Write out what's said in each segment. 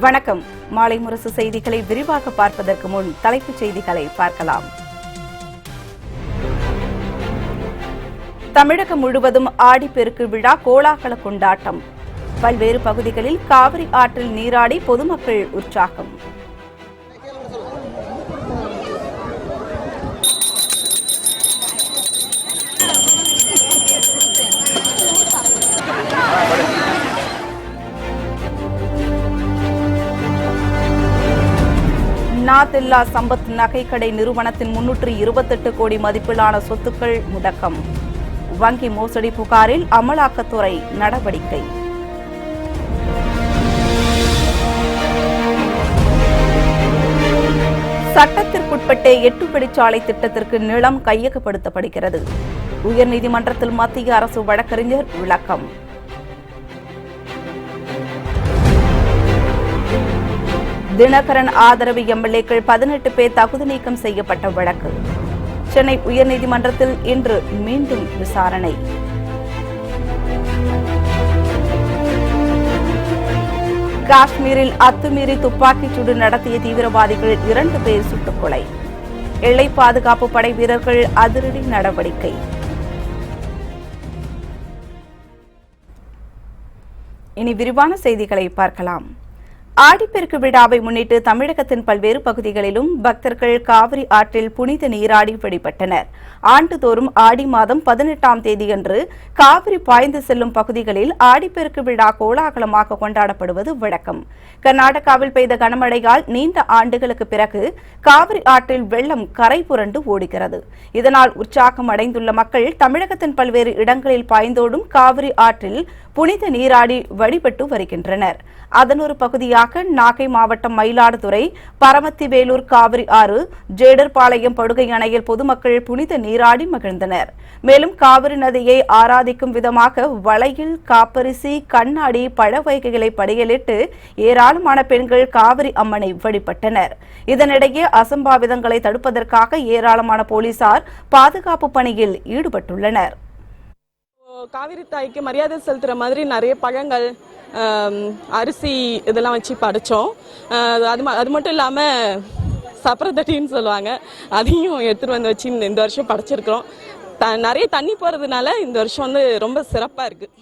வணக்கம். மாலை முரசு செய்திகளை விரிவாக பார்ப்பதற்கு முன் தலைப்புச் செய்திகளை பார்க்கலாம். தமிழகம் முழுவதும் ஆடிப்பெருக்கு விழா கோலாகல கொண்டாட்டம். பல்வேறு பகுதிகளில் காவிரி ஆற்றில் நீராடி பொதுமக்கள் உற்சாகம். நாத்தில்லா சம்பத் நகைக்கடை நிறுவனத்தின் 328 கோடி மதிப்பிலான சொத்துக்கள் முடக்கம். வங்கி மோசடி புகாரில் அமலாக்கத்துறை நடவடிக்கை. சட்டத்திற்குட்பட்டே 8 வழிச்சாலை திட்டத்திற்கு நிலம் கையகப்படுத்தப்படுகிறது. உயர்நீதிமன்றத்தில் மத்திய அரசு வழக்கறிஞர் விளக்கம். தினகரன் ஆதரவு எம்எல்ஏக்கள் 18 பேர் தகுதி நீக்கம் செய்யப்பட்ட வழக்கு. சென்னை உயர்நீதிமன்றத்தில் இன்று மீண்டும் விசாரணை. காஷ்மீரில் அத்துமீறி துப்பாக்கிச்சூடு நடத்திய தீவிரவாதிகள் 2 பேர் சுட்டுக் கொலை. எல்லை பாதுகாப்பு படை வீரர்கள் அதிரடி நடவடிக்கை. இனி விரிவான செய்திகளை பார்க்கலாம். ஆடிப்பெருக்கு விழாவை முன்னிட்டு தமிழகத்தின் பல்வேறு பகுதிகளிலும் பக்தர்கள் காவிரி ஆற்றில் புனித நீராடி வழிபட்டனர். ஆண்டுதோறும் ஆடி மாதம் 18ஆம் தேதியன்று காவிரி பாய்ந்து செல்லும் பகுதிகளில் ஆடிப்பெருக்கு விழா கோலாகலமாக கொண்டாடப்படுவது வழக்கம். கர்நாடகாவில் பெய்த கனமழையால் நீண்ட ஆண்டுகளுக்கு பிறகு காவிரி ஆற்றில் வெள்ளம் கரை புரண்டு ஓடுகிறது. இதனால் உற்சாகம் அடைந்துள்ள மக்கள் தமிழகத்தின் பல்வேறு இடங்களில் பாய்ந்தோடும் காவிரி ஆற்றில் புனித நீராடி வழிபட்டு வருகின்றனர். அதன் ஒரு பகுதியாக நாகை மாவட்டம் மயிலாடுதுறை பரமத்திவேலூர் காவிரி ஆறு ஜேடர்பாளையம் படுகை அணையில் பொதுமக்கள் புனித நீராடி மகிழ்ந்தனர். மேலும் காவிரி நதியை ஆராதிக்கும் விதமாக வளையில் காப்பரிசி கண்ணாடி பழ வகைகளை படையலிட்டு ஏராளமான பெண்கள் காவிரி அம்மனை வழிபட்டனர். இதனிடையே அசம்பாவிதங்களை தடுப்பதற்காக ஏராளமான போலீசார் பாதுகாப்பு பணியில் ஈடுபட்டுள்ளனர். காவிரி தாய்க்கு மரியாதை செலுத்துற மாதிரி நிறைய பழங்கள் அரிசி இதெல்லாம் வச்சு படைச்சோம். அது மட்டும் இல்லாமல் சப்பரத்தட்டின்னு சொல்லுவாங்க, அதையும் எடுத்துகிட்டு வந்து வச்சு இந்த வருஷம் படைச்சிருக்கிறோம். நிறைய தண்ணி போகிறதுனால இந்த வருஷம் ரொம்ப சிறப்பாக இருக்குது.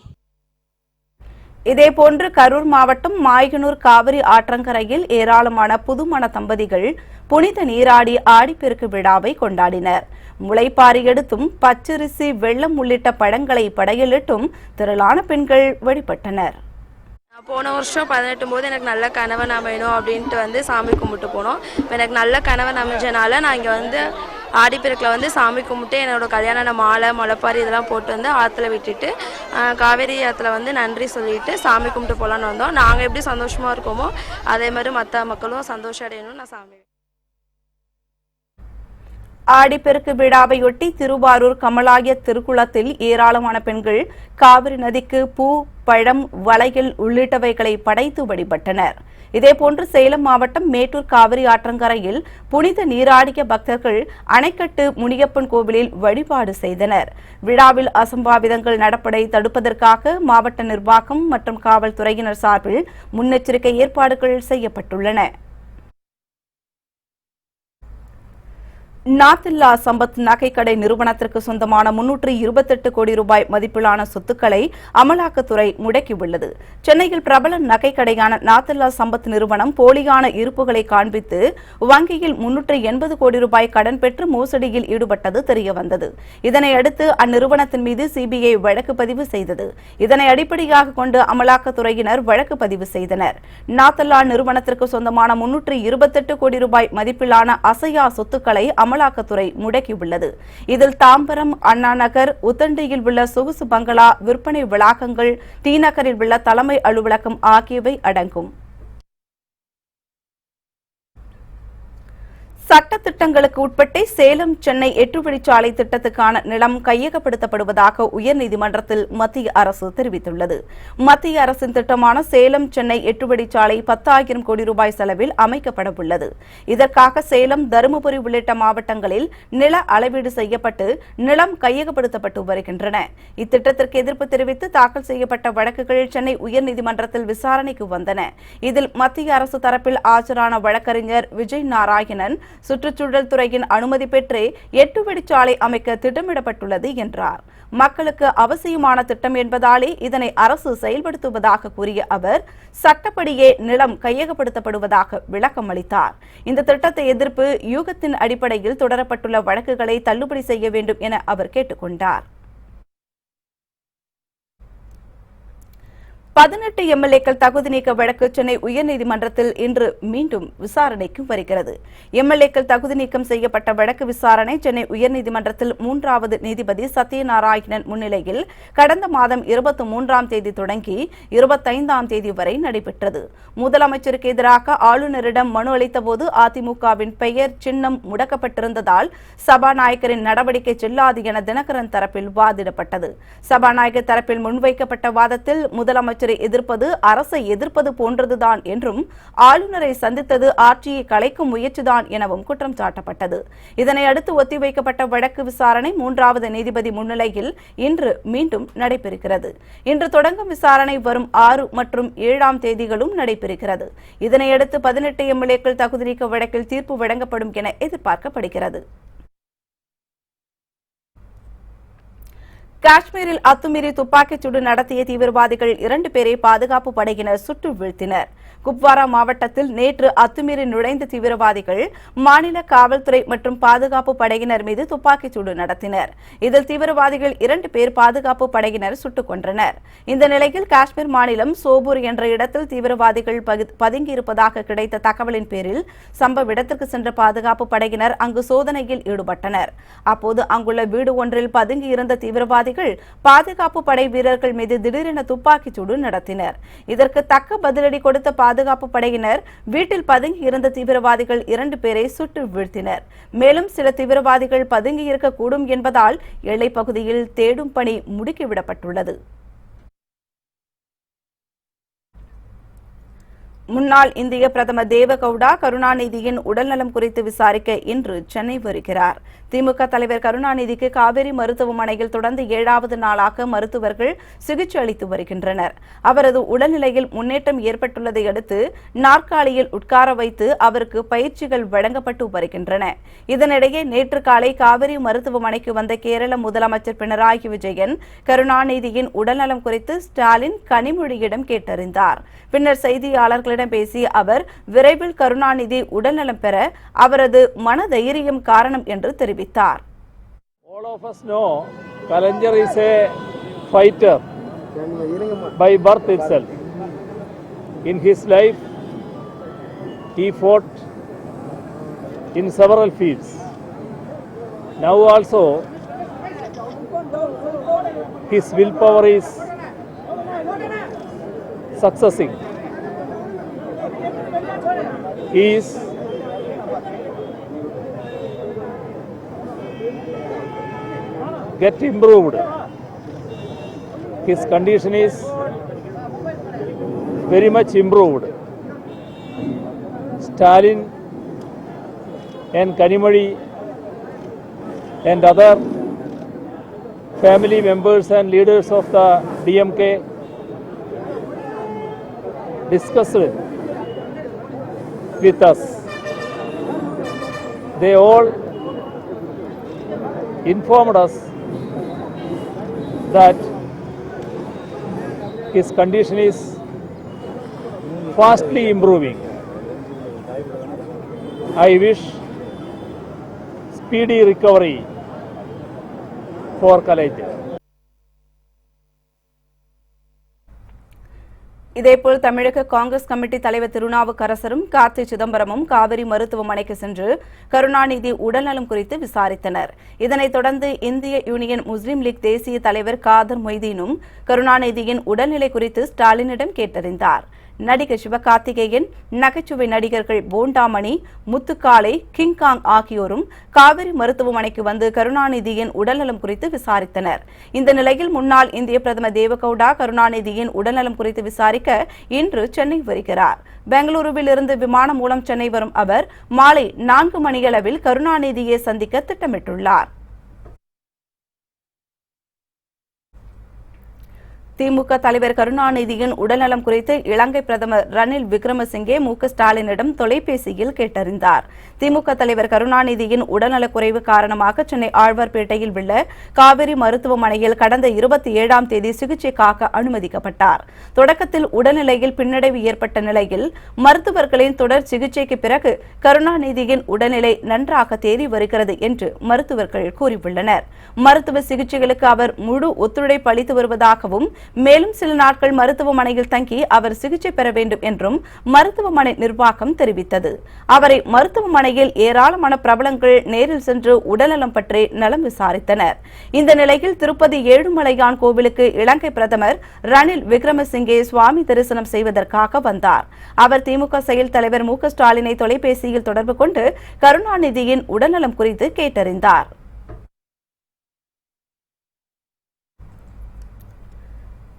இதேபோன்று கரூர் மாவட்டம் மாயனூர் காவிரி ஆற்றங்கரையில் ஏராளமான புதுமண தம்பதிகள் புனித நீராடி ஆடிப்பெருக்கு விழாவை கொண்டாடினர். முளைப்பாரி எடுத்தும் பச்சரிசி வெள்ளம் உள்ளிட்ட பழங்களை படையலிட்டும் திரளான பெண்கள் வழிபட்டனர். போன வருஷம் 18 போது எனக்கு நல்ல கணவன் அமையணும் அப்படின்ட்டு சாமி கும்பிட்டு போனோம். எனக்கு நல்ல கணவன் அமைஞ்சனால நான் இங்கே ஆடிப்பெருக்கில் சாமி கும்பிட்டு என்னோட கல்யாண மாலை முளைப்பாரி இதெல்லாம் போட்டு ஆற்றுல விட்டுட்டு காவேரி ஆற்றுல நன்றி சொல்லிட்டு சாமி கும்பிட்டு போகலான்னு வந்தோம். நாங்கள் எப்படி சந்தோஷமாக இருக்கோமோ அதே மாதிரி மற்ற மக்களும் சந்தோஷம் அடையணும்னு நான் சாமி. ஆடிப்பெருக்கு விழாவையொட்டி திருவாரூர் கமலாய திருக்குளத்தில் ஏராளமான பெண்கள் காவிரி நதிக்கு பூ பழம் வளையல் உள்ளிட்டவைகளை படைத்து வழிபட்டனர். இதேபோன்று சேலம் மாவட்டம் மேட்டூர் காவிரி ஆற்றங்கரையில் புனித நீராடிய பக்தர்கள் அணைக்கட்டு முனியப்பன் கோவிலில் வழிபாடு செய்தனர். விழாவில் அசம்பாவிதங்கள் நடப்பதை தடுப்பதற்காக மாவட்ட நிர்வாகம் மற்றும் காவல்துறையினர் சார்பில் முன்னெச்சரிக்கை ஏற்பாடுகள் செய்யப்பட்டுள்ளன. நாத்தில்லா சம்பத் நகைக்கடை நிறுவனத்திற்கு சொந்தமான 328 கோடி ரூபாய் மதிப்பிலான சொத்துக்களை அமலாக்கத்துறை முடக்கியுள்ளது. சென்னையில் பிரபல நகைக்கடையான நாத்தில்லா சம்பத் நிறுவனம் போலியான இருப்புகளை காண்பித்து வங்கியில் 380 கோடி ரூபாய் கடன் பெற்று மோசடியில் ஈடுபட்டது தெரியவந்தது. இதனையடுத்து அந்நிறுவனத்தின் மீது சிபிஐ வழக்கு பதிவு செய்தது. இதனை அடிப்படையாக கொண்டு அமலாக்கத்துறையினர் வழக்கு பதிவு செய்தனர். நாத்தில்லா நிறுவனத்திற்கு சொந்தமான 328 கோடி ரூபாய் மதிப்பிலான அசையா சொத்துக்களை அமலாக்கத்துறை முடக்கியுள்ளது. இதில் தாம்பரம், அண்ணா நகர், உத்தண்டியில் உள்ள சொகுசு பங்களா, விற்பனை வளாகங்கள், டி நகரில் உள்ள தலைமை அலுவலகம் ஆகியவை அடங்கும். சட்ட திட்டங்களுக்கு உட்பட்டே சேலம் சென்னை 8 வழிச்சாலை திட்டத்துக்கான நிலம் கையகப்படுத்தப்படுவதாக உயர்நீதிமன்றத்தில் மத்திய அரசு தெரிவித்துள்ளது. மத்திய அரசின் திட்டமான சேலம் சென்னை 8 வழிச்சாலை 10,000 கோடி ரூபாய் செலவில் அமைக்கப்படவுள்ளது. இதற்காக சேலம், தருமபுரி உள்ளிட்ட மாவட்டங்களில் நில அளவீடு செய்யப்பட்டு நிலம் கையகப்படுத்தப்பட்டு வருகின்றன. இத்திட்டத்திற்கு எதிர்ப்பு தெரிவித்து தாக்கல் செய்யப்பட்ட வழக்குகள் சென்னை உயர்நீதிமன்றத்தில் விசாரணைக்கு வந்தன. இதில் மத்திய அரசு தரப்பில் ஆஜரான வழக்கறிஞர் விஜய் நாராயணன் சுற்றுச்சூழல் துறையின் அனுமதி பெற்றே 8 வழிச்சாலை அமைக்க திட்டமிடப்பட்டுள்ளது என்றார். மக்களுக்கு அவசியமான திட்டம் என்பதாலே இதனை அரசு செயல்படுத்துவதாக கூறிய அவர் சட்டப்படியே நிலம் கையகப்படுத்தப்படுவதாக விளக்கம் அளித்தார். இந்த திட்டத்தை எதிர்ப்பு யூகத்தின் அடிப்படையில் தொடரப்பட்டுள்ள வழக்குகளை தள்ளுபடி செய்ய வேண்டும் என அவர் கேட்டுக் கொண்டார். 18 எம்எல்ஏக்கள் தகுதி நீக்க வழக்கு சென்னை உயர்நீதிமன்றத்தில் இன்று மீண்டும் விசாரணைக்கு வருகிறது. எம்எல்ஏக்கள் தகுதி நீக்கம் செய்யப்பட்ட வழக்கு விசாரணை சென்னை உயர்நீதிமன்றத்தில் 3வது நீதிபதி சத்யநாராயணன் முன்னிலையில் கடந்த மாதம் 23ஆம் தேதி தொடங்கி 25ஆம் தேதி வரை நடைபெற்றது. முதலமைச்சருக்கு எதிராக ஆளுநரிடம் மனு அளித்தபோது அதிமுகவின் பெயர் சின்னம் முடக்கப்பட்டிருந்ததால் சபாநாயகரின் நடவடிக்கை செல்லாது என தினகரன் தரப்பில் வாதிடப்பட்டது. சபாநாயகர் தரப்பில் முன்வைக்கப்பட்ட வாதத்தில் முதலமைச்சர் எதிர்ப்பது அரசை எதிர்ப்பது போன்றதுதான் என்றும் ஆளுநரை சந்தித்தது ஆட்சியை கலைக்கும் முயற்சிதான் எனவும் குற்றம் சாட்டப்பட்டது. இதனை அடுத்து ஒத்திவைக்கப்பட்ட வழக்கு விசாரணை 3வது நீதிபதி முன்னிலையில் இன்று மீண்டும் நடைபெறுகிறது. இன்று தொடங்கும் விசாரணை வரும் 6 மற்றும் 7ஆம் தேதிகளும் நடைபெறுகிறது. இதனையடுத்து 18 எம்எல்ஏக்கள் தகுதி நீக்க வழக்கில் தீர்ப்பு வழங்கப்படும் என எதிர்பார்க்கப்படுகிறது. காஷ்மீரில் அத்துமீறி துப்பாக்கிச்சூடு நடத்திய தீவிரவாதிகள் 2 பேரை பாதுகாப்பு படையினர் சுட்டு வீழ்த்தினர். குப்வாரா மாவட்டத்தில் நேற்று அத்துமீறி நுழைந்த தீவிரவாதிகள் மாநில காவல்துறை மற்றும் பாதுகாப்பு படையினர் மீது துப்பாக்கிச்சூடு நடத்தினர். இதில் தீவிரவாதிகள் 2 பேர் பாதுகாப்பு படையினர் சுட்டுக் கொன்றனர். இந்த நிலையில் காஷ்மீர் மாநிலம் சோபூர் என்ற இடத்தில் தீவிரவாதிகள் பதுங்கியிருப்பதாக கிடைத்த தகவலின் பேரில் சம்பவ இடத்திற்கு சென்ற பாதுகாப்பு படையினர் அங்கு சோதனையில் ஈடுபட்டனர். அப்போது அங்குள்ள வீடு ஒன்றில் பதுங்கியிருந்த தீவிரவாதிகள் பாதுகாப்பு படை வீரர்கள் மீது திடீரென துப்பாக்கிச்சூடு நடத்தினர். இதற்கு தக்க பதிலடி கொடுத்த பாதுகாப்பு படையினர் வீட்டில் பதுங்கி இருந்த தீவிரவாதிகள் 2 பேரை சுட்டு வீழ்த்தினர். மேலும் சில தீவிரவாதிகள் பதுங்கி இருக்கக்கூடும் என்பதால் எல்லைப் பகுதியில் தேடும் பணி முடுக்கிவிடப்பட்டுள்ளது. முன்னாள் இந்திய பிரதமர் தேவகவுடா கருணாநிதியின் உடல்நலம் குறித்து விசாரிக்க இன்று சென்னை வருகிறார். திமுக தலைவர் கருணாநிதிக்கு காவேரி மருத்துவமனையில் தொடர்ந்து 7வது நாளாக மருத்துவர்கள் சிகிச்சை அளித்து வருகின்றனர். அவரது உடல்நிலையில் முன்னேற்றம் ஏற்பட்டுள்ளதை அடுத்து நாற்காலியில் உட்கார வைத்து அவருக்கு பயிற்சிகள் வழங்கப்பட்டு வருகின்றன. இதனிடையே நேற்று காலை காவேரி மருத்துவமனைக்கு வந்த கேரள முதலமைச்சர் பினராயி விஜயன் கருணாநிதியின் உடல்நலம் குறித்து ஸ்டாலின் கனிமொழியிடம் கேட்டறிந்தார். பின்னர் செய்தியாளர்களிடம் பேசிய அவர் விரைவில் கருணாநிதி உடல்நலம் பெற அவரது மனதைரியம் காரணம் என்று தெரிவித்தார். All of us know Kalaignar is a fighter by birth itself. In his life, he fought in several fields. Now also, his willpower is succeeding. He is get improved. His condition is very much improved. Stalin and Kanimozhi and other family members and leaders of the DMK discussed with us. They all informed us that his condition is fastly improving. I wish speedy recovery for Kalaignar. இதேபோல் தமிழக Congress committee தலைவர் திருநாவுக்கரசரும் கார்த்தி சிதம்பரமும் காவிரி மருத்துவமனைக்கு சென்று கருணாநிதி உடல்நலம் குறித்து விசாரித்தனர். இதனைத் தொடர்ந்து இந்திய யூனியன் முஸ்லீம் லீக் தேசிய தலைவர் காதர் மொய்தீனும் கருணாநிதியின் உடல்நிலை குறித்து ஸ்டாலினிடம் கேட்டறிந்தார். நடிகர் சிவகார்த்திகேயன், நகைச்சுவை நடிகர்கள் போண்டாமணி, முத்துக்காளை, கிங்காங் ஆகியோரும் காவிரி மருத்துவமனைக்கு வந்து கருணாநிதியின் உடல்நலம் குறித்து விசாரித்தனர். இந்த நிலையில் முன்னாள் இந்திய பிரதமர் தேவகவுடா கருணாநிதியின் உடல்நலம் குறித்து விசாரிக்க இன்று சென்னை வருகிறார். பெங்களூருவில் இருந்து விமானம் மூலம் சென்னை வரும் அவர் மாலை 4 மணியளவில் கருணாநிதியை சந்திக்க திட்டமிட்டுள்ளார். திமுக தலைவர் கருணாநிதியின் உடல்நலம் குறித்து இலங்கை பிரதமர் ரணில் விக்ரமசிங்கே ஸ்டாலினிடம் தொலைபேசியில் கேட்டறிந்தார். திமுக தலைவர் கருணாநிதியின் உடல்நலக்குறைவு காரணமாக சென்னை ஆழ்வார்பேட்டையில் உள்ள காவிரி மருத்துவமனையில் கடந்த 27ஆம் தேதி சிகிச்சைக்காக அனுமதிக்கப்பட்டார். தொடக்கத்தில் உடல்நிலையில் பின்னடைவு ஏற்பட்ட நிலையில் மருத்துவர்களின் தொடர் சிகிச்சைக்கு பிறகு கருணாநிதியின் உடல்நிலை நன்றாக தேறி வருகிறது என்று மருத்துவர்கள் கூறியுள்ளனர். மருத்துவ சிகிச்சைகளுக்கு அவர் முழு ஒத்துழைப்பு அளித்து வருவதாகவும் மேலும் சில நாட்கள் மருத்துவமனையில் தங்கி அவர் சிகிச்சை பெற வேண்டும் என்றும் மருத்துவமனை நிர்வாகம் தெரிவித்தது. அவரை மருத்துவமனையில் ஏராளமான பிரபலங்கள் நேரில் சென்று உடல்நலம் பற்றி நலம் விசாரித்தனர். இந்த நிலையில் திருப்பதி ஏழுமலையான் கோவிலுக்கு இலங்கை பிரதமர் ரணில் விக்ரமசிங்கே சுவாமி தரிசனம் செய்வதற்காக வந்தார். அவர் திமுக செயல் தலைவர் ஸ்டாலினை தொலைபேசியில் தொடர்பு கொண்டு கருணாநிதியின் உடல்நலம் குறித்து கேட்டறிந்தார்.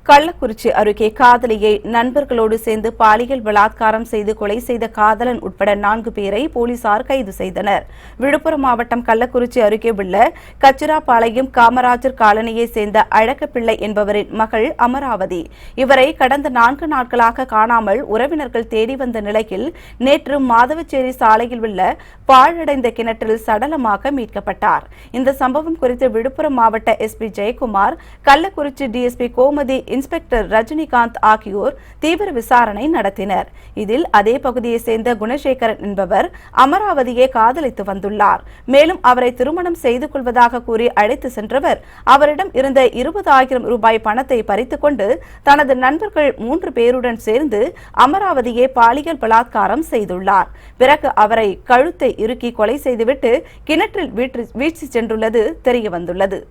கள்ளக்குறிச்சி அருகே காதலியை நண்பர்களோடு சேர்ந்து பாலியல் பலாத்காரம் செய்து கொலை செய்த காதலன் உட்பட 4 பேரை போலீசார் கைது செய்தனர். விழுப்புரம் மாவட்டம் கள்ளக்குறிச்சி அருகே உள்ள கச்சிராபாளையம் காமராஜர் காலனியை சேர்ந்த அழகப்பிள்ளை என்பவரின் மகள் அமராவதி. இவரை கடந்த 4 நாட்களாக காணாமல் உறவினர்கள் தேடி வந்த நிலையில் நேற்று மாதவச்சேரி சாலையில் உள்ள பாழடைந்த கிணற்றில் சடலமாக மீட்கப்பட்டார். இந்த சம்பவம் குறித்து விழுப்புரம் மாவட்ட SP Jayakumar, Kallakurichi DSP Gomathi, inspector Rajinikanth ஆகியோர் தீவிர விசாரணை நடத்தினர். இதில் அதே பகுதியைச் சேர்ந்த குணசேகரன் என்பவர் அமராவதியை காதலித்து வந்துள்ளார். மேலும் அவரை திருமணம் செய்து கொள்வதாக கூறி அழைத்து சென்றவர் அவரிடம் இருந்த 20,000 ரூபாய் பணத்தை பறித்துக் கொண்டு தனது நண்பர்கள் 3 பேருடன் சேர்ந்து அமராவதியை பாலியல் பலாத்காரம் செய்துள்ளார். பிறகு அவரை கழுத்தை இறுக்கி கொலை செய்துவிட்டு கிணற்றில் வீழ்ச்சி சென்றுள்ளது தெரியவந்துள்ளது.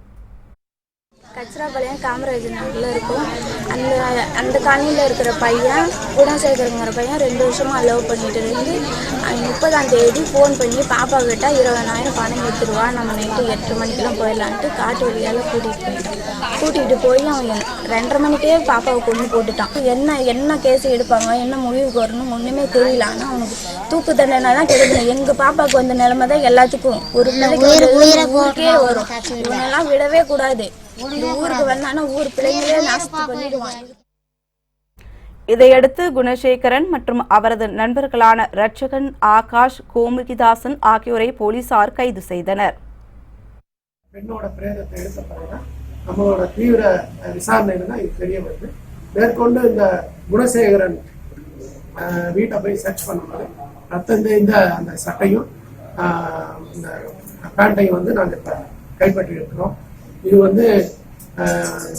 கச்சிராபாளையம் காமராஜர் நகரில் இருக்கும். அந்த காலனியில் இருக்கிற பையன் குணசேகருங்கிற பையன் 2 வருஷமாக லவ் பண்ணிட்டு இருந்து 30ஆம் தேதி ஃபோன் பண்ணி பாப்பா கிட்ட 20,000 பணம் எடுத்துருவா, நம்ம நைட்டு 8 மணிக்கெல்லாம் போயிடலான்ட்டு காட்டு வழியால் கூட்டிகிட்டு போய் அவன் 2:30 மணிக்கே பாப்பாவை கொண்டு போட்டுட்டான். என்ன கேஸ் எடுப்பாங்க, என்ன முடிவுக்கு வரணும் ஒன்றுமே தெரியல. ஆனால் அவனுக்கு தூக்கு தண்டனை தான் கிடைக்கணும். எங்கள் பாப்பாவுக்கு வந்த நிலைமை தான் எல்லாத்துக்கும் ஒரு ஊருக்கே வரும். இவனெல்லாம் விடவே கூடாது. ஊருக்கு வந்தானா ஊர் பிள்ளைங்களே நாசத்தை பண்ணிடுவான். இதையடுத்து குணசேகரன் மற்றும் அவரது நண்பர்களான ரட்சகன், ஆகாஷ், கோமுகிதாசன் ஆகியோரை போலீசார் கைது செய்தனர். பெண்ணோட பிரேதத்தை எடுத்த பிறகுதான் நம்மளோட தீவிர விசாரணையில தான் இது தெரிய வருது. மேற்கொண்டு இந்த குணசேகரன் வீட்டை போய் சர்ச் பண்ணும்போது ரத்தம் தேய்ந்த அந்த சட்டையும் இந்த பேண்டையும் வந்து நாங்கள் கைப்பற்றி இருக்கிறோம். இது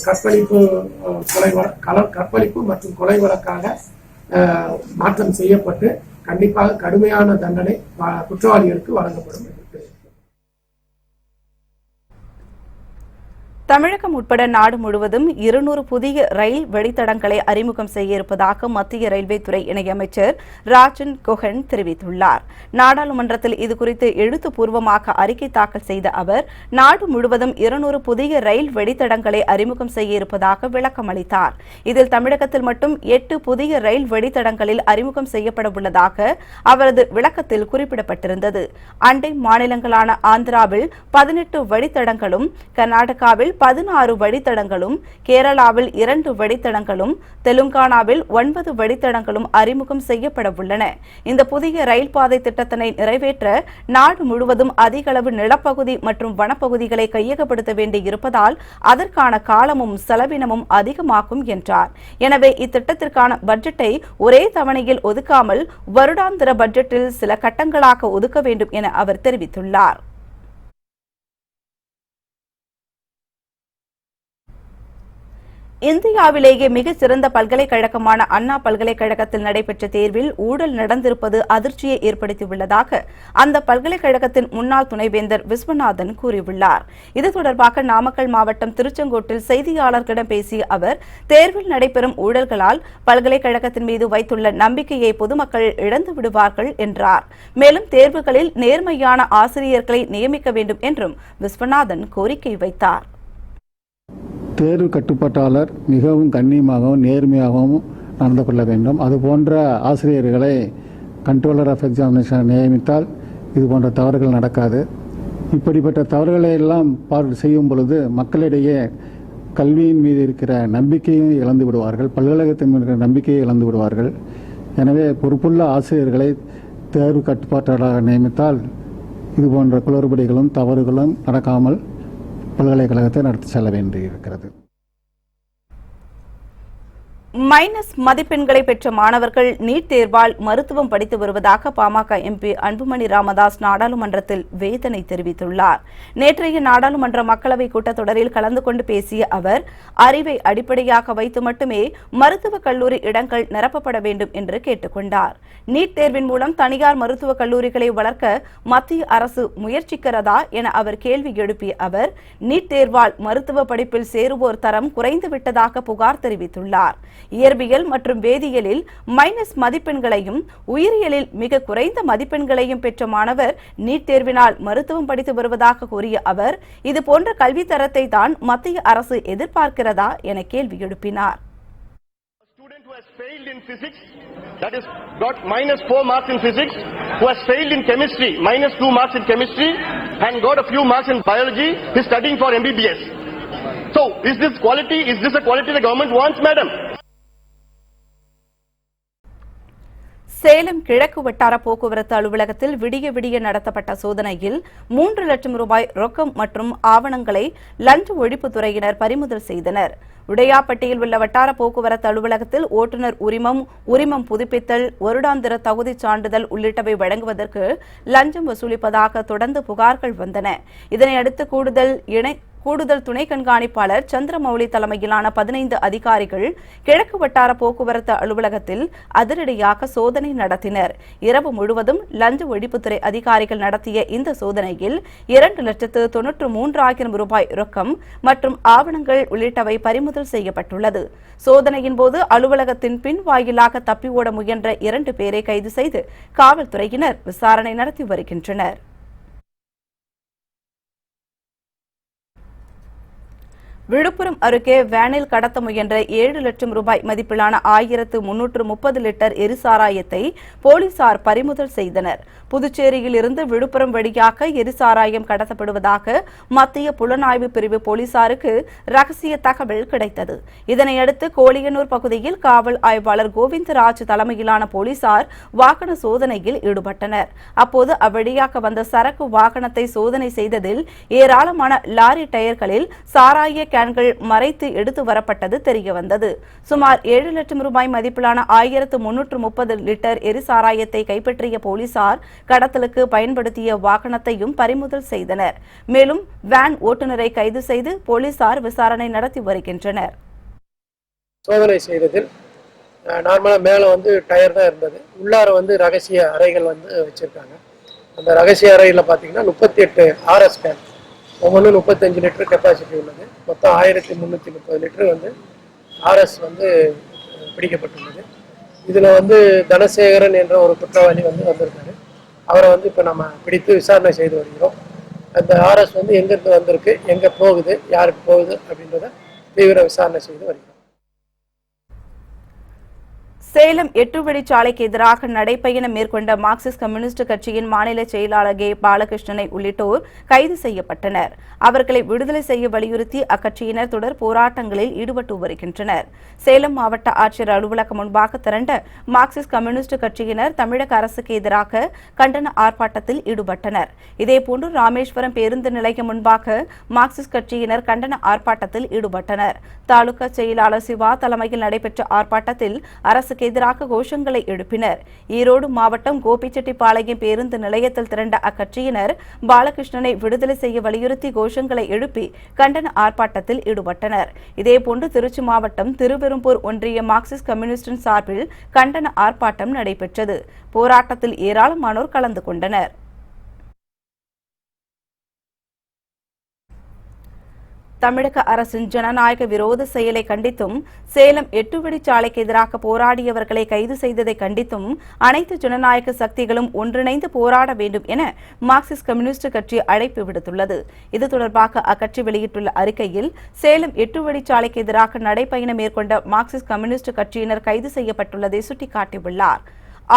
கற்பழிப்பு கற்பழிப்பு மற்றும் கொலை வழக்காக மாற்றம் செய்யப்பட்டு கண்டிப்பாக கடுமையான தண்டனை குற்றவாளிகளுக்கு வழங்கப்படும். தமிழகம் உட்பட நாடு முழுவதும் 200 புதிய ரயில் வழித்தடங்களை அறிமுகம் செய்ய இருப்பதாக மத்திய ரயில்வே துறை இணையமைச்சர் ராஜன் கோஹன் தெரிவித்துள்ளார். நாடாளுமன்றத்தில் இதுகுறித்து எழுத்துப்பூர்வமாக அறிக்கை தாக்கல் செய்த அவர் நாடு முழுவதும் 200 புதிய ரயில் வழித்தடங்களை அறிமுகம் செய்ய இருப்பதாக விளக்கம் அளித்தார். இதில் தமிழகத்தில் மட்டும் 8 புதிய ரயில் வழித்தடங்களில் அறிமுகம் செய்யப்பட உள்ளதாக அவரது விளக்கத்தில் குறிப்பிடப்பட்டிருந்தது. அண்டை மாநிலங்களான ஆந்திராவில் 18 வழித்தடங்களும், கர்நாடகாவில் 16 வழித்தடங்களும், கேரளாவில் 2 வழித்தடங்களும், தெலுங்கானாவில் 9 வழித்தடங்களும் அறிமுகம் செய்யப்பட உள்ளன. இந்த புதிய ரயில் பாதை திட்டத்தினை நிறைவேற்ற நாடு முழுவதும் அதிக அளவு நிலப்பகுதி மற்றும் வனப்பகுதிகளை கையகப்படுத்த வேண்டியிருப்பதால் அதற்கான காலமும் செலவினமும் அதிகமாகும் என்றார். எனவே இத்திட்டத்திற்கான பட்ஜெட்டை ஒரே தவணையில் ஒதுக்காமல் வருடாந்திர பட்ஜெட்டில் சில கட்டங்களாக ஒதுக்க வேண்டும் என அவர் தெரிவித்துள்ளார். இந்தியாவிலேயே மிகச் சிறந்த பல்கலைக்கழகமான அண்ணா பல்கலைக்கழகத்தில் நடைபெற்ற தேர்வில் ஊழல் நடந்திருப்பது அதிர்ச்சியை ஏற்படுத்தியுள்ளதாக அந்த பல்கலைக்கழகத்தின் முன்னாள் துணைவேந்தர் விஸ்வநாதன் கூறியுள்ளார். இது தொடர்பாக நாமக்கல் மாவட்டம் திருச்செங்கோட்டில் செய்தியாளர்களிடம் பேசிய அவர், தேர்வில் நடைபெறும் ஊழல்களால் பல்கலைக்கழகத்தின் மீது வைத்துள்ள நம்பிக்கையை பொதுமக்கள் இழந்து விடுவார்கள் என்றார். மேலும் தேர்வுகளில் நேர்மையான ஆசிரியர்களை நியமிக்க வேண்டும் என்றும் விஸ்வநாதன் கோரிக்கை வைத்தார். தேர்வு கட்டுப்பாட்டாளர் மிகவும் கண்ணியமாகவும் நேர்மையாகவும் நடந்து கொள்ள வேண்டும். அதுபோன்ற ஆசிரியர்களை கண்ட்ரோலர் ஆஃப் எக்ஸாமினேஷன் நியமித்தால் இது போன்ற தவறுகள் நடக்காது. இப்படிப்பட்ட தவறுகளை எல்லாம் செய்யும் பொழுது மக்களிடையே கல்வியின் மீது இருக்கிற நம்பிக்கையை இழந்து விடுவார்கள், பல்கலைக்கழகத்தின் மீது இருக்கிற நம்பிக்கையை இழந்து விடுவார்கள். எனவே பொறுப்புள்ள ஆசிரியர்களை தேர்வு கட்டுப்பாட்டாளராக நியமித்தால் இது போன்ற குளறுபடிகளும் தவறுகளும் நடக்காமல் பல்கலைக்கழகத்தை நடத்தி செல்ல வேண்டியிருக்கிறது. மைனஸ் மதிப்பெண்களை பெற்ற மாணவர்கள் நீட் தேர்வால் மருத்துவம் படித்து வருவதாக பாமக எம்பி அன்புமணி ராமதாஸ் நாடாளுமன்றத்தில் வேதனை தெரிவித்துள்ளார். நேற்றைய நாடாளுமன்ற மக்களவை கூட்டத்தொடரில் கலந்து கொண்டு பேசிய அவர், அறிவை அடிப்படையாக வைத்து மட்டுமே மருத்துவக் கல்லூரி இடங்கள் நிரப்பப்பட வேண்டும் என்று கேட்டுக் கொண்டார். நீட் தேர்வின் மூலம் தனியார் மருத்துவக் கல்லூரிகளை வளர்க்க மத்திய அரசு முயற்சிக்கிறதா என அவர் கேள்வி எழுப்பிய அவர், நீட் தேர்வால் மருத்துவ படிப்பில் சேருவோர் தரம் குறைந்துவிட்டதாக புகார் தெரிவித்துள்ளார். இயற்பியல் மற்றும் வேதியியலில் மைனஸ் மதிப்பெண்களையும் உயிரியலில் மிக குறைந்த மதிப்பெண்களையும் பெற்ற மாணவர் நீட் தேர்வினால் மருத்துவம் படித்து வருவதாக கூறிய அவர், இதுபோன்ற கல்வி தரத்தை தான் மத்திய அரசு எதிர்பார்க்கிறதா என கேள்வி எழுப்பினார். That is got -4 marks in physics, who has failed in chemistry, -2 marks in chemistry, and got a few marks in biology, is studying for MBBS. So, is this quality? Is this a quality the government wants, madam? Salem கிழக்கு வட்டார போக்குவரத்து அலுவலகத்தில் விடிய விடிய நடத்தப்பட்ட சோதனையில் 3 லட்சம் ரூபாய் ரொக்கம் மற்றும் ஆவணங்களை லஞ்ச ஒழிப்புத்துறையினர் பறிமுதல் செய்தனர். உடையாப்பட்டியில் உள்ள வட்டார போக்குவரத்து அலுவலகத்தில் ஓட்டுநர் உரிமம் புதுப்பித்தல், வருடாந்திர தகுதிச் சான்றிதழ் உள்ளிட்டவை வழங்குவதற்கு லஞ்சம் வசூலிப்பதாக தொடர்ந்து புகார்கள் வந்தன. இதனையடுத்து கூடுதல் துணை கண்காணிப்பாளர் சந்திரமௌலி தலைமையிலான 15 அதிகாரிகள் கிழக்கு வட்டார போக்குவரத்து அலுவலகத்தில் அதிரடியாக சோதனை நடத்தினர். இரவு முழுவதும் லஞ்ச ஒழிப்புத்துறை அதிகாரிகள் நடத்திய இந்த சோதனையில் 2,93,000 ரூபாய் ரொக்கம் மற்றும் ஆவணங்கள் உள்ளிட்டவை பறிமுதல் செய்யப்பட்டுள்ளது. சோதனையின் போது அலுவலகத்தின் பின் வாயிலாக தப்பி ஓட முயன்ற 2 பேரை கைது செய்து காவல்துறையினர் விசாரணை நடத்தி வருகின்றனர். விழுப்புரம் அருகே வேனில் கடத்த முயன்ற 7 லட்சம் ரூபாய் மதிப்பிலான 1330 லிட்டர் எரிசாராயத்தை போலீசார் பறிமுதல் செய்தனர். புதுச்சேரியில் இருந்து விழுப்புரம் வழியாக எரிசாராயம் கடத்தப்படுவதாக மத்திய புலனாய்வு பிரிவு போலீசாருக்கு ரகசிய தகவல் கிடைத்தது. இதனையடுத்து கோலியனூர் பகுதியில் காவல் ஆய்வாளர் கோவிந்தராஜ் தலைமையிலான போலீசார் வாகன சோதனையில் ஈடுபட்டனர். அப்போது அவ்வழியாக வந்த சரக்கு வாகனத்தை சோதனை செய்ததில் ஏராளமான லாரி டயர்களில் சாராய கேன்கள் மறைத்து எடுத்து வரப்பட்டது தெரியவந்தது. சுமார் 7 லட்சம் ரூபாய் மதிப்பிலான 1330 லிட்டர் எரிசாராயத்தை கைப்பற்றிய போலீசார் கடத்தலுக்கு பயன்படுத்திய வாகனத்தையும் பறிமுதல் செய்தனர். மேலும் வேன் ஓட்டுநரை கைது செய்து போலீசார் விசாரணை நடத்தி வருகின்றனர். சோதனை செய்ததில் நார்மலா மேல டயர் தான் இருந்தது. உள்ளார ரகசிய அறைகள் வச்சிருக்காங்க. அந்த ரகசிய அறையில பாத்தீங்கன்னா 38 RS கேன், ஒவ்வொன்றும் 35 லிட்டர் கெப்பாசிட்டி உள்ளது. மொத்தம் 1330 லிட்டர் RS பிடிக்கப்பட்டுள்ளது. இதுல தனசேகரன் என்ற ஒரு குற்றவாளி வந்திருக்காரு. அவரை இப்போ நம்ம பிடித்து விசாரணை செய்து வருகிறோம். அந்த RS எங்கிருந்து வந்திருக்கு, எங்க போகுது, யாருக்கு போகுது அப்படின்றத தீவிர விசாரணை செய்து வருகிறோம். சேலம் 8 வழிச்சாலைக்கு எதிராக நடைபயணம் மேற்கொண்ட மார்க்சிஸ்ட் கம்யூனிஸ்ட் கட்சியின் மாநில செயலாளர் கே பாலகிருஷ்ணனை உள்ளிட்டோர் கைது செய்யப்பட்டனர். அவர்களை விடுதலை செய்ய வலியுறுத்தி அக்கட்சியினர் தொடர் போராட்டங்களில் ஈடுபட்டு வருகின்றனர். சேலம் மாவட்ட ஆட்சியர் அலுவலகம் முன்பாக திரண்ட மார்க்சிஸ்ட் கம்யூனிஸ்ட் கட்சியினர் தமிழக அரசுக்கு எதிராக கண்டன ஆர்ப்பாட்டத்தில் ஈடுபட்டனர். இதேபோன்று ராமேஸ்வரம் பேருந்து நிலையம் முன்பாக மார்க்சிஸ்ட் கட்சியினர் கண்டன ஆர்ப்பாட்டத்தில் ஈடுபட்டனர். தாலுகா செயலாளர் சிவா தலைமையில் நடைபெற்ற ஆர்ப்பாட்டத்தில் அரசுக்கு எதிராக கோஷங்களை எழுப்பினர். ஈரோடு மாவட்டம் கோபிச்செட்டிப்பாளையம் பேருந்து நிலையத்தில் திரண்ட அக்கட்சியினர் பாலகிருஷ்ணனை விடுதலை செய்ய வலியுறுத்தி கோஷங்களை எழுப்பி கண்டன ஆர்ப்பாட்டத்தில் ஈடுபட்டனர். இதேபோன்று திருச்சி மாவட்டம் திருவெரும்பூர் ஒன்றிய மார்க்சிஸ்ட் கம்யூனிஸ்டின் சார்பில் கண்டன ஆர்ப்பாட்டம் நடைபெற்றது. போராட்டத்தில் ஏராளமானோர் கலந்து கொண்டனர். தமிழக அரசின் ஜனநாயக விரோத செயலை கண்டித்தும் சேலம் 8 வழிச்சாலைக்கு எதிராக போராடியவர்களை கைது செய்ததை கண்டித்தும் அனைத்து ஜனநாயக சக்திகளும் ஒன்றிணைந்து போராட வேண்டும் என மார்க்சிஸ்ட் கம்யூனிஸ்ட் கட்சி அழைப்பு விடுத்துள்ளது. இது தொடர்பாக அக்கட்சி வெளியிட்டுள்ள அறிக்கையில் சேலம் 8 வழிச்சாலைக்கு எதிராக நடைபயணம் மேற்கொண்ட மார்க்சிஸ்ட் கம்யூனிஸ்ட் கட்சியினர் கைது செய்யப்பட்டுள்ளதை சுட்டிக்காட்டியுள்ளார்.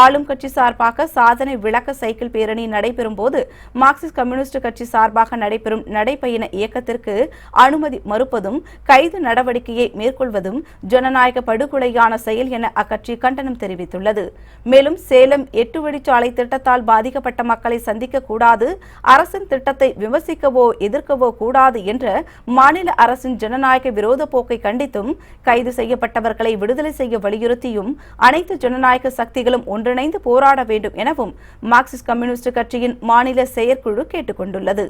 ஆளும் கட்சி சார்பாக சாதனை விளக்க சைக்கிள் பேரணி நடைபெறும் போது மார்க்சிஸ்ட் கம்யூனிஸ்ட் கட்சி சார்பாக நடைபெறும் நடைபயண இயக்கத்திற்கு அனுமதி மறுப்பதும் கைது நடவடிக்கையை மேற்கொள்வதும் ஜனநாயக படுகொலையான செயல் என அக்கட்சி கண்டனம் தெரிவித்துள்ளது. மேலும் சேலம் 8 வழிச்சாலை திட்டத்தால் பாதிக்கப்பட்ட மக்களை சந்திக்கக்கூடாது, அரசின் திட்டத்தை விமர்சிக்கவோ எதிர்க்கவோ கூடாது என்ற மாநில அரசின் ஜனநாயக விரோத போக்கை கண்டித்தும் கைது செய்யப்பட்டவர்களை விடுதலை செய்ய வலியுறுத்தியும் அனைத்து ஜனநாயக சக்திகளும் ஒன்றிணைந்து போராட வேண்டும் எனவும் மார்க்சிஸ்ட் கம்யூனிஸ்ட் கட்சியின் மாநில செயற்குழு கேட்டுக் கொண்டுள்ளது.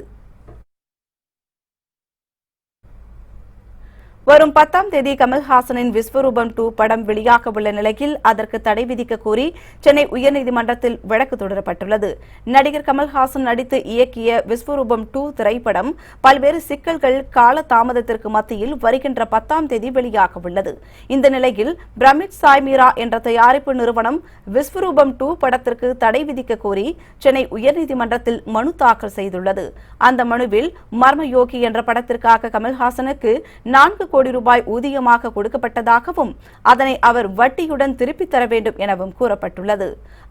வரும் 10ஆம் தேதி கமல்ஹாசனின் விஸ்வரூபம் 2 படம் வெளியாக உள்ள நிலையில் அதற்கு தடை விதிக்க கோரி சென்னை உயர்நீதிமன்றத்தில் வழக்கு தொடரப்பட்டுள்ளது. நடிகர் கமல்ஹாசன் நடித்து இயக்கிய விஸ்வரூபம் 2 திரைப்படம் பல்வேறு சிக்கல்கள் கால தாமதத்திற்கு மத்தியில் வருகின்ற 10ஆம் தேதி வெளியாக உள்ளது. இந்த நிலையில் பிரமிட் சாய்மீரா என்ற தயாரிப்பு நிறுவனம் விஸ்வரூபம் 2 படத்திற்கு தடை விதிக்க கோரி சென்னை உயர்நீதிமன்றத்தில் மனு தாக்கல் செய்துள்ளது. அந்த மனுவில் மர்மயோகி என்ற படத்திற்காக கமல்ஹாசனுக்கு 4 கோடி ரூபாய் ஊதியமாக கொடுக்கப்பட்டதாகவும் அதனை அவர் வட்டியுடன் திருப்பித் தர வேண்டும் எனவும் கூறப்பட்டுள்ளது.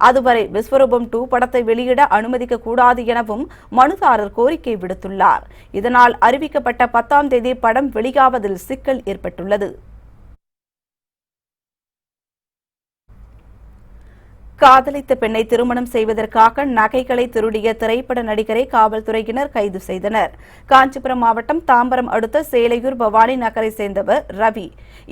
அதுவரை விஸ்வரூபம் 2 படத்தை வெளியிட அனுமதிக்க கூடாது எனவும் மனுதாரர் கோரிக்கை விடுத்துள்ளார். இதனால் அறிவிக்கப்பட்ட 10ஆம் தேதி படம் வெளியாவதில் சிக்கல் ஏற்பட்டுள்ளது. காதலித்த பெண்ணை திருமணம் செய்வதற்காக நகைகளை திருடிய திரைப்பட நடிகரை காவல்துறையினர் கைது செய்தனர். காஞ்சிபுரம் மாவட்டம் தாம்பரம் அடுத்த சேலையூர் பவானி நகரை சேர்ந்தவர் ரவி.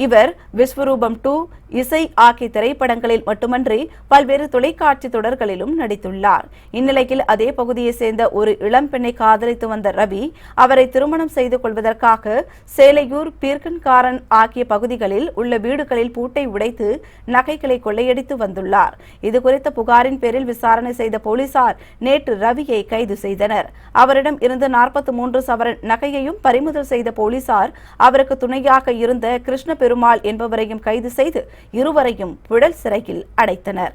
இவர் விஸ்வரூபம் 2, இசை ஆகிய திரைப்படங்களில் மட்டுமன்றி பல்வேறு தொலைக்காட்சி தொடர்களிலும் நடித்துள்ளார். இந்நிலையில் அதே பகுதியை சேர்ந்த ஒரு இளம்பெண்ணை காதலித்து வந்த ரவி அவரை திருமணம் செய்து கொள்வதற்காக சேலையூர், பீர்க்கன்காரன் ஆகிய பகுதிகளில் உள்ள வீடுகளில் பூட்டை உடைத்து நகைகளை கொள்ளையடித்து வந்துள்ளார். இதுகுறித்த புகாரின் பேரில் விசாரணை செய்த போலீசார் நேற்று ரவியை கைது செய்தனர். அவரிடம் இருந்து 43 சவரன் நகையையும் பறிமுதல் செய்த போலீசார் அவருக்கு துணையாக இருந்த கிருஷ்ண பெருமாள் என்பவரையும் கைது செய்து இருவரையும் புழல் சிறையில் அடைத்தனர்.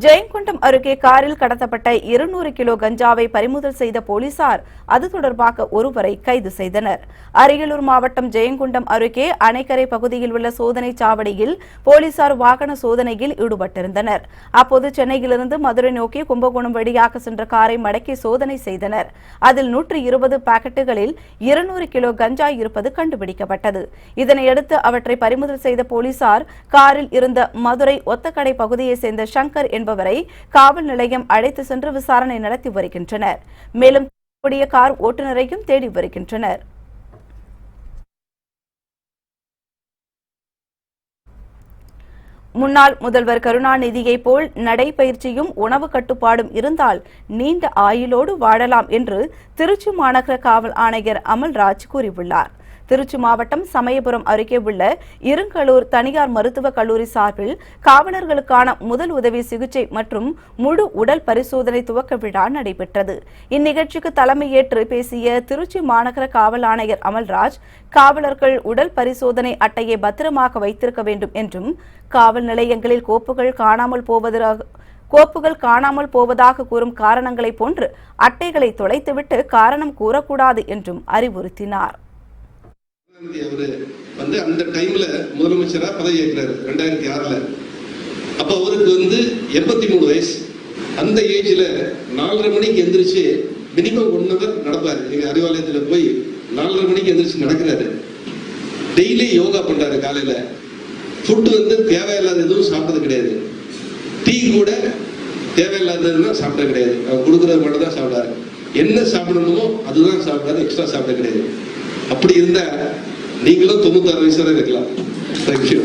ஜெயங்கொண்டம் அருகே காரில் கடத்தப்பட்ட 200 கிலோ கஞ்சாவை பறிமுதல் செய்த போலீசார் அது தொடர்பாக ஒருவரை கைது செய்தனர். அரியலூர் மாவட்டம் ஜெயங்கொண்டம் அருகே அணைக்கரை பகுதியில் உள்ள சோதனை சாவடியில் போலீசார் வாகன சோதனையில் ஈடுபட்டிருந்தனர். அப்போது சென்னையிலிருந்து மதுரை நோக்கி கும்பகோணம் வழியாக சென்ற காரை மடக்கி சோதனை செய்தனர். அதில் 120 பாக்கெட்டுகளில் 200 கிலோ கஞ்சா இருப்பது கண்டுபிடிக்கப்பட்டது. இதனையடுத்து அவற்றை பறிமுதல் செய்த போலீசார் காரில் இருந்த மதுரை ஒத்தக்கடை பகுதியைச் சேர்ந்த சங்கர் என்பவரை காவல் நிலையம் அழைத்து சென்று விசாரணை நடத்தி வருகின்றனர். மேலும் கார் ஓட்டுநரையும் தேடி வருகின்றனர். முன்னாள் முதல்வர் கருணாநிதியை போல் நடைபயிற்சியும் உணவு கட்டுப்பாடும் இருந்தால் நீண்ட ஆயுளோடு வாழலாம் என்று திருச்சி மாநகர காவல் ஆணையர் அமல்ராஜ் கூறியுள்ளார். திருச்சி மாவட்டம் சமயபுரம் அருகே உள்ள இருங்கலூர் தனியார் மருத்துவக் கல்லூரி சார்பில் காவலர்களுக்கான முதல் உதவி சிகிச்சை மற்றும் முழு உடல் பரிசோதனை துவக்க விழா நடைபெற்றது. இந்நிகழ்ச்சிக்கு தலைமையேற்று பேசிய திருச்சி மாநகர காவல் ஆணையர் அமல்ராஜ், காவலர்கள் உடல் பரிசோதனை அட்டையை பத்திரமாக வைத்திருக்க வேண்டும் என்றும், காவல் நிலையங்களில் கோப்புகள் காணாமல் போவதாக கூறும் காரணங்களை போன்று அட்டைகளை தொலைத்துவிட்டு காரணம் கூறக்கூடாது என்றும் அறிவுறுத்தினார். அவரு அந்த டைம்ல முதலமைச்சரா பதவி ஏற்கிறாரு 2006. அப்ப அவருக்கு 83 வயசு. அந்த ஏஜ்ல 4:30 மணிக்கு எந்திரிச்சு மினிமம் 1 hour நடப்பாரு. எங்க அறிவாலயத்துல போய் 4:30 மணிக்கு எந்திரிச்சு நடக்கிறாரு. டெய்லி யோகா பண்றாரு. காலையில ஃபுட்டு தேவையில்லாத எதுவும் சாப்பிட்டது கிடையாது. டீ கூட தேவையில்லாததுன்னா சாப்பிட்டது கிடையாது. அவர் கொடுக்குறது மட்டும் தான் சாப்பிடாரு. என்ன சாப்பிடணுமோ அதுதான் சாப்பிடாரு. எக்ஸ்ட்ரா சாப்பிட கிடையாது. அப்படி இருந்த நீங்களும் 96 வயசு வரை இருக்கலாம். தேங்க்யூ.